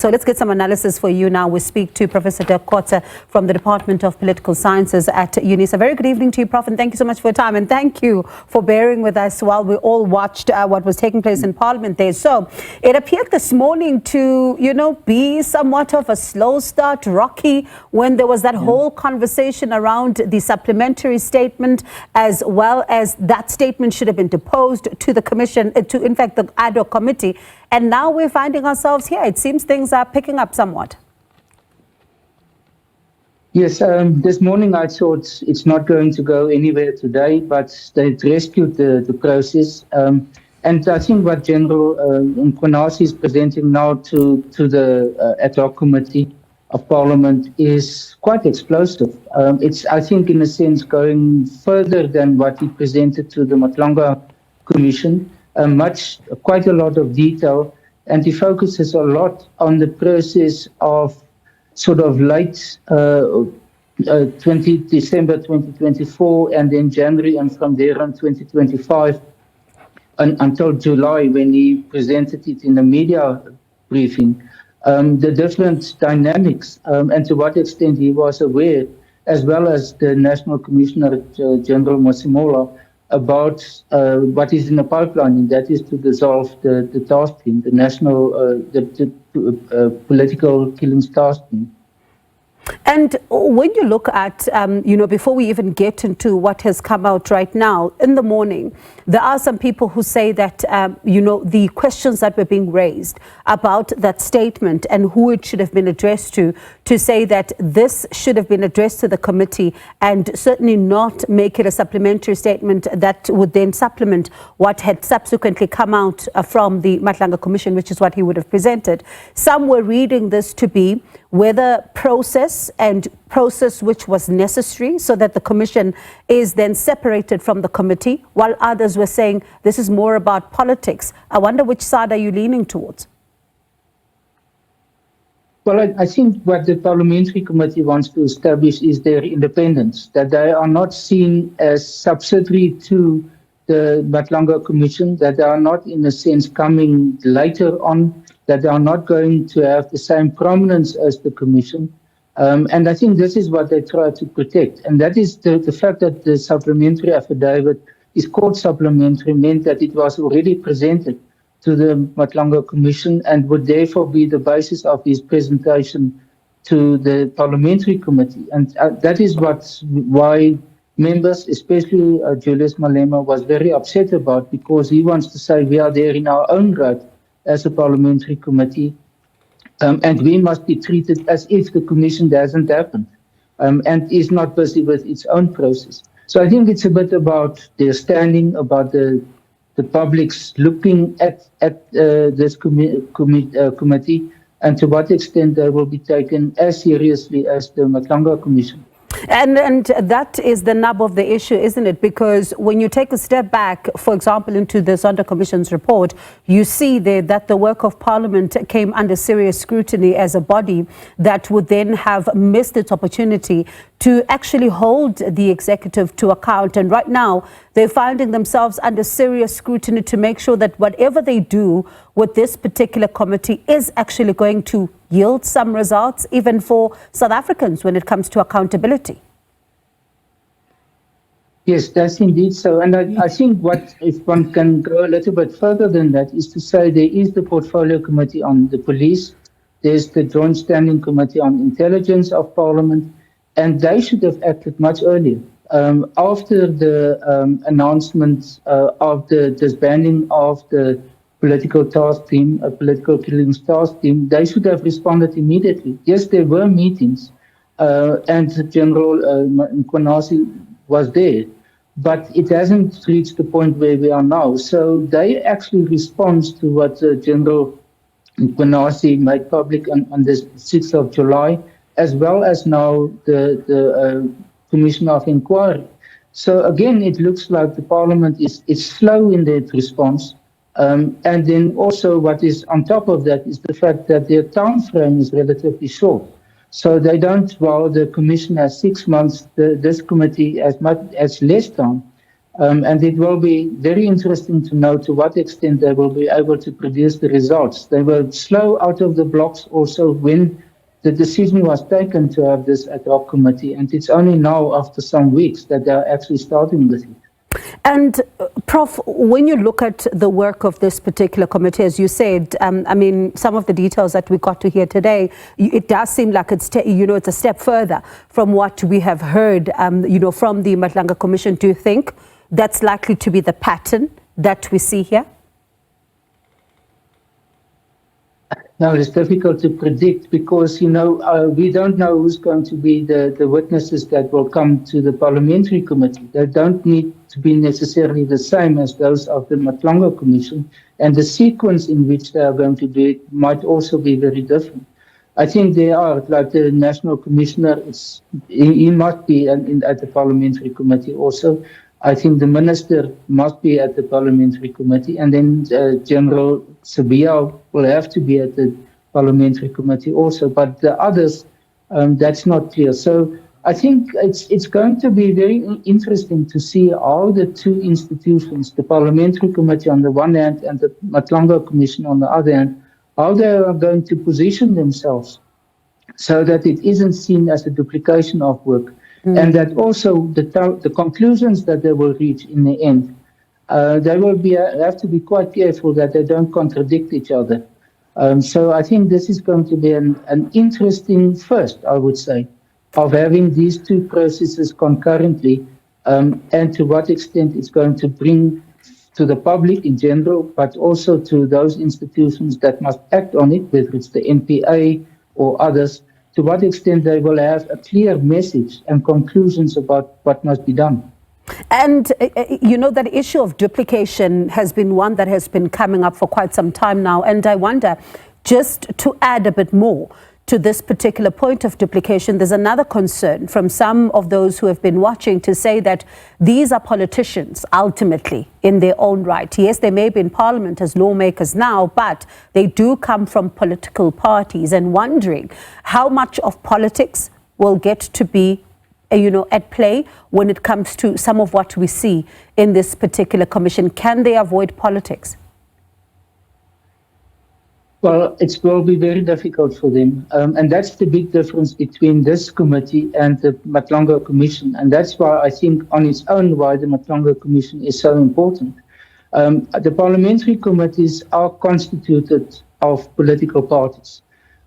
So let's get some analysis for you now. We speak to Professor Dirk Kotze from the Department of Political Sciences at Unisa. Very good evening to you, Prof, and thank you so much for your time. And thank you for bearing with us while we all watched what was taking place in Parliament there. So it appeared this morning to, be somewhat of a slow start, rocky, when there was that whole conversation around the supplementary statement, as well as that statement should have been deposed to the Commission, in fact, the Ad Hoc Committee. And now we're finding ourselves here. It seems things are picking up somewhat. Yes, this morning I thought it's not going to go anywhere today, but they've rescued the process. And I think what General Mkhwanazi is presenting now to the Ad Hoc Committee of Parliament is quite explosive. It's, I think, in a sense, going further than what he presented to the Mkhwanazi Commission. Quite a lot of detail, and he focuses a lot on the process of sort of late December 2024, and then January, and from there on 2025 until July, when he presented it in a media briefing, the different dynamics and to what extent he was aware, as well as the National Commissioner General Masimola, about what is in the pipeline, and that is to dissolve the task team, the national political killings task team. And when you look at, before we even get into what has come out right now, in the morning, there are some people who say that, the questions that were being raised about that statement and who it should have been addressed to say that this should have been addressed to the committee and certainly not make it a supplementary statement that would then supplement what had subsequently come out from the Mkhwanazi Commission, which is what he would have presented. Some were reading this to be whether process which was necessary so that the commission is then separated from the committee, while others were saying this is more about politics. I wonder which side are you leaning towards? Well, I think what the Parliamentary Committee wants to establish is their independence, that they are not seen as subsidiary to the Mkhwanazi Commission, that they are not, in a sense, coming later on, that they are not going to have the same prominence as the Commission. And I think this is what they try to protect. And that is the fact that the supplementary affidavit is called supplementary meant that it was already presented to the Mkhwanazi Commission and would therefore be the basis of his presentation to the Parliamentary Committee. And that is why members, especially Julius Malema, was very upset about, because he wants to say we are there in our own right as a Parliamentary Committee, and we must be treated as if the Commission hasn't happened and is not busy with its own process. So I think it's a bit about their standing, about the public's looking at this committee, and to what extent they will be taken as seriously as the Mkhwanazi Commission. And that is the nub of the issue, isn't it? Because when you take a step back, for example, into the Zondo Commission's report, you see there that the work of Parliament came under serious scrutiny as a body that would then have missed its opportunity to actually hold the executive to account. And right now, they're finding themselves under serious scrutiny to make sure that whatever they do with this particular committee is actually going to yield some results, even for South Africans when it comes to accountability. Yes, that's indeed so. And I think if one can go a little bit further than that, is to say there is the Portfolio Committee on the Police, there's the Joint Standing Committee on Intelligence of Parliament, and they should have acted much earlier. After the announcement of the disbanding of the political task team, a political killings task team, they should have responded immediately. Yes, there were meetings, and General Mkhwanazi was there, but it hasn't reached the point where we are now. So they actually respond to what General Mkhwanazi made public on the 6th of July, as well as now the Commission of Inquiry. So again, it looks like the Parliament is slow in their response. And then also what is on top of that is the fact that their time frame is relatively short. So they don't, while the Commission has 6 months, this committee has less time. And it will be very interesting to know to what extent they will be able to produce the results. They were slow out of the blocks also when the decision was taken to have this ad hoc committee, and it's only now after some weeks that they're actually starting with it. And Prof, when you look at the work of this particular committee, as you said, I mean, some of the details that we got to hear today, it does seem like it's a step further from what we have heard, from the Mkhwanazi Commission. Do you think that's likely to be the pattern that we see here? No, it's difficult to predict because, we don't know who's going to be the witnesses that will come to the Parliamentary Committee. They don't need to be necessarily the same as those of the Mkhwanazi Commission, and the sequence in which they are going to do it might also be very different. I think they are, like the National Commissioner, he must be at the Parliamentary Committee also. I think the Minister must be at the Parliamentary Committee, and then General Sibiya will have to be at the Parliamentary Committee also. But the others, that's not clear. So I think it's going to be very interesting to see how the two institutions, the Parliamentary Committee on the one hand and the Mkhwanazi Commission on the other hand, how they are going to position themselves so that it isn't seen as a duplication of work. And that also the conclusions that they will reach in the end, they will have to be quite careful that they don't contradict each other. So I think this is going to be an interesting first, I would say, of having these two processes concurrently, and to what extent it's going to bring to the public in general, but also to those institutions that must act on it, whether it's the NPA or others, to what extent they will have a clear message and conclusions about what must be done. And, that issue of duplication has been one that has been coming up for quite some time now. And I wonder, just to add a bit more to this particular point of duplication, there's another concern from some of those who have been watching to say that these are politicians ultimately in their own right. Yes, they may be in Parliament as lawmakers now, but they do come from political parties, and wondering how much of politics will get to be at play when it comes to some of what we see in this particular commission. Can they avoid politics? Well, it will be very difficult for them. And that's the big difference between this committee and the Mkhwanazi Commission. And that's why I think on its own why the Mkhwanazi Commission is so important. The parliamentary committees are constituted of political parties.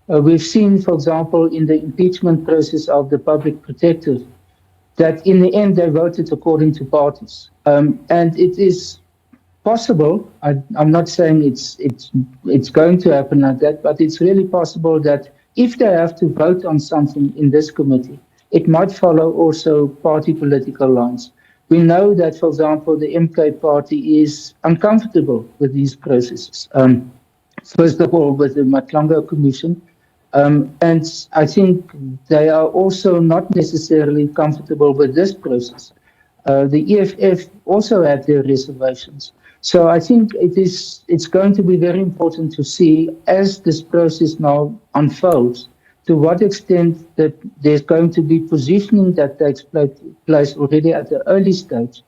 We've seen, for example, in the impeachment process of the public protector, that in the end they voted according to parties. And it is possible, I'm not saying it's going to happen like that, but it's really possible that if they have to vote on something in this committee, it might follow also party political lines. We know that, for example, the MK party is uncomfortable with these processes. First of all, with the Mkhwanazi Commission, and I think they are also not necessarily comfortable with this process. The EFF also had their reservations. So I think it's going to be very important to see, as this process now unfolds, to what extent that there's going to be positioning that takes place already at the early stage.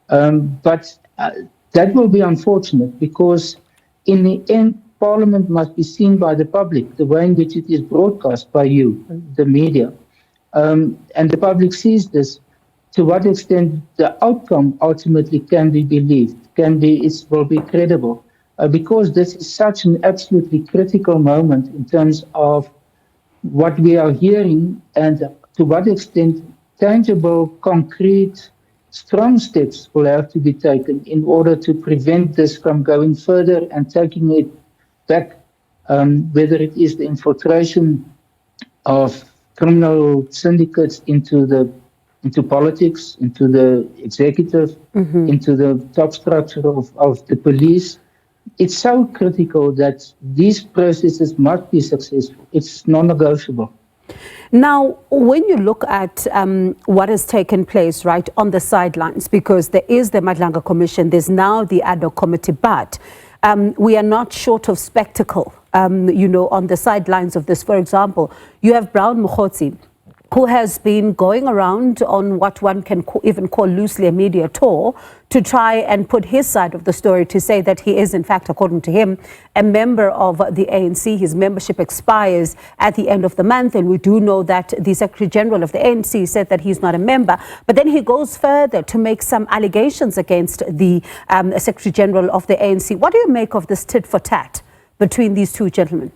But that will be unfortunate, because in the end, Parliament must be seen by the public, the way in which it is broadcast by you, the media. And the public sees this. To what extent the outcome ultimately can be believed, will be credible, because this is such an absolutely critical moment in terms of what we are hearing, and to what extent tangible, concrete, strong steps will have to be taken in order to prevent this from going further and taking it back, whether it is the infiltration of criminal syndicates into politics, into the executive, into the top structure of the police. It's so critical that these processes must be successful. It's non-negotiable. Now, when you look at what has taken place, right, on the sidelines, because there is the Mkhwanazi Commission, there's now the Ad Hoc Committee, but we are not short of spectacle, on the sidelines of this. For example, you have Mkhwanazi, who has been going around on what one can even call loosely a media tour to try and put his side of the story, to say that he is, in fact, according to him, a member of the ANC. His membership expires at the end of the month, and we do know that the Secretary General of the ANC said that he's not a member. But then he goes further to make some allegations against the Secretary General of the ANC. What do you make of this tit for tat between these two gentlemen?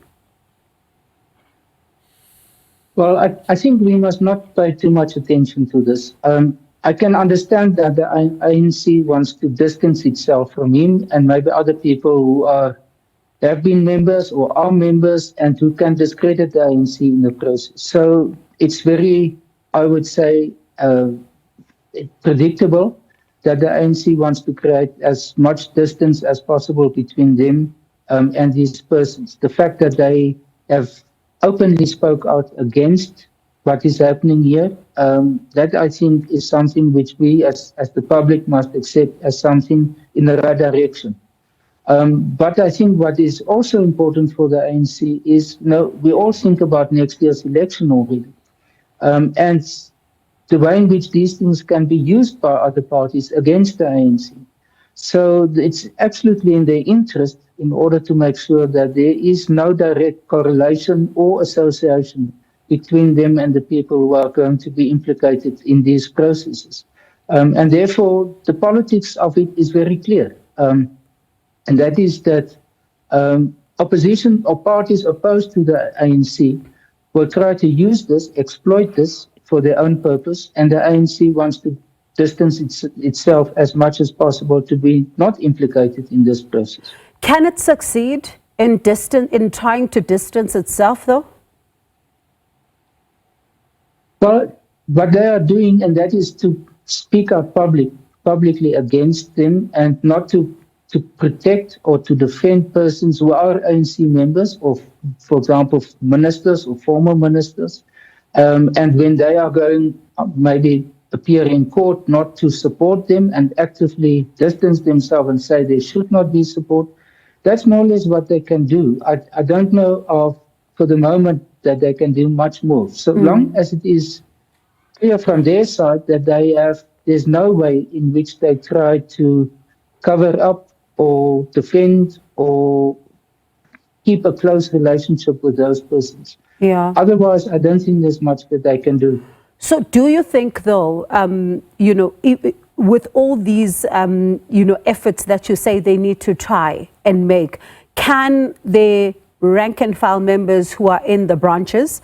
Well, I think we must not pay too much attention to this. I can understand that the ANC wants to distance itself from him and maybe other people who have been members or are members and who can discredit the ANC in the process. So it's very, I would say, predictable that the ANC wants to create as much distance as possible between them and these persons. The fact that they have openly spoke out against what is happening here, that I think is something which we as the public must accept as something in the right direction. But I think what is also important for the ANC is, we all think about next year's election already. And the way in which these things can be used by other parties against the ANC. So it's absolutely in their interest, in order to make sure that there is no direct correlation or association between them and the people who are going to be implicated in these processes. And therefore, the politics of it is very clear. And that is that opposition or parties opposed to the ANC will try to use this, exploit this for their own purpose, and the ANC wants to distance itself as much as possible to be not implicated in this process. Can it succeed in trying to distance itself, though? Well, what they are doing, and that is to speak out publicly against them, and not to protect or to defend persons who are ANC members, or, for example, ministers or former ministers. And when they are going, maybe appear in court, not to support them and actively distance themselves and say there should not be support. That's more or less what they can do. I don't know of, for the moment, that they can do much more. So long as it is clear from their side that there's no way in which they try to cover up or defend or keep a close relationship with those persons. Yeah. Otherwise, I don't think there's much that they can do. So do you think, though, with all these, efforts that you say they need to try and make, can the rank and file members who are in the branches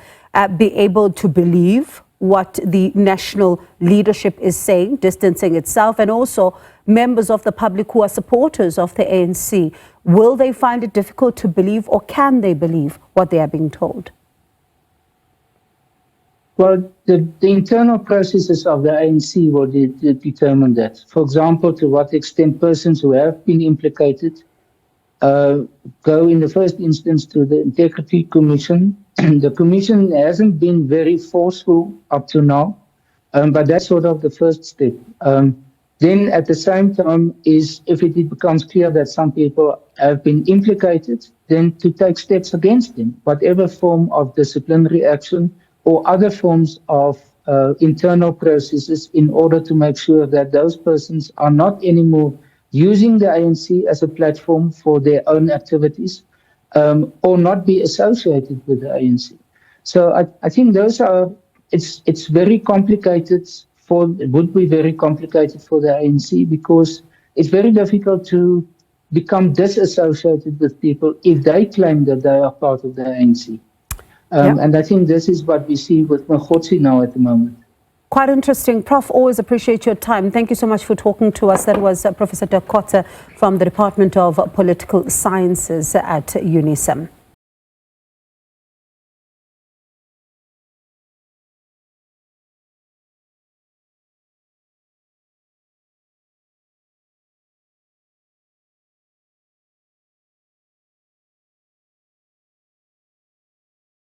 be able to believe what the national leadership is saying, distancing itself, and also members of the public who are supporters of the ANC? Will they find it difficult to believe, or can they believe what they are being told? Well, the internal processes of the ANC will determine that. For example, to what extent persons who have been implicated go in the first instance to the Integrity Commission. The Commission hasn't been very forceful up to now, but that's sort of the first step. Then at the same time is, if it becomes clear that some people have been implicated, then to take steps against them, whatever form of disciplinary action or other forms of internal processes, in order to make sure that those persons are not anymore using the ANC as a platform for their own activities, or not be associated with the ANC. So I think those are, it's very complicated it would be very complicated for the ANC, because it's very difficult to become disassociated with people if they claim that they are part of the ANC. And I think this is what we see with Mkhwanazi now at the moment. Quite interesting. Prof, always appreciate your time. Thank you so much for talking to us. That was Professor Dirk Kotze from the Department of Political Sciences at Unisa.